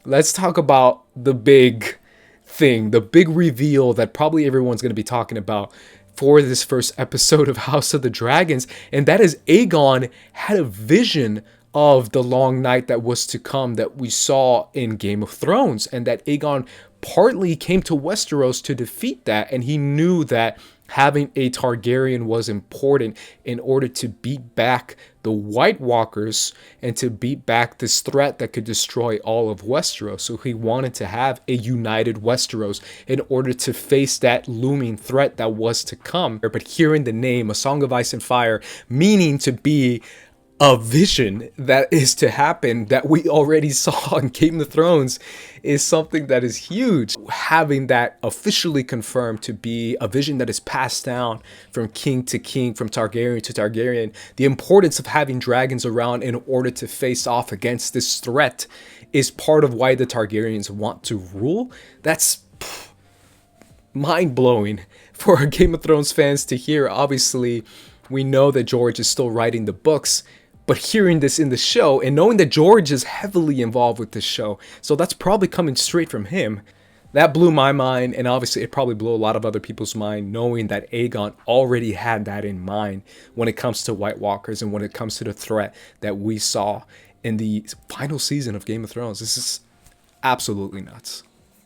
let's talk about the big thing, the big reveal that probably everyone's going to be talking about for this first episode of House of the Dragons, and that is Aegon had a vision of the long night that was to come that we saw in Game of Thrones, and that Aegon partly came to Westeros to defeat that, and he knew that having a Targaryen was important in order to beat back the White Walkers and to beat back this threat that could destroy all of Westeros. So he wanted to have a united Westeros in order to face that looming threat that was to come. But hearing the name, A Song of Ice and Fire, meaning to be a vision that is to happen that we already saw in Game of Thrones, is something that is huge. Having that officially confirmed to be a vision that is passed down from king to king, from Targaryen to Targaryen, the importance of having dragons around in order to face off against this threat is part of why the Targaryens want to rule. That's mind-blowing for our Game of Thrones fans to hear. Obviously, we know that George is still writing the books, but hearing this in the show and knowing that George is heavily involved with this show, so that's probably coming straight from him, that blew my mind, and obviously it probably blew a lot of other people's mind, knowing that Aegon already had that in mind when it comes to White Walkers and when it comes to the threat that we saw in the final season of Game of Thrones. This is absolutely nuts.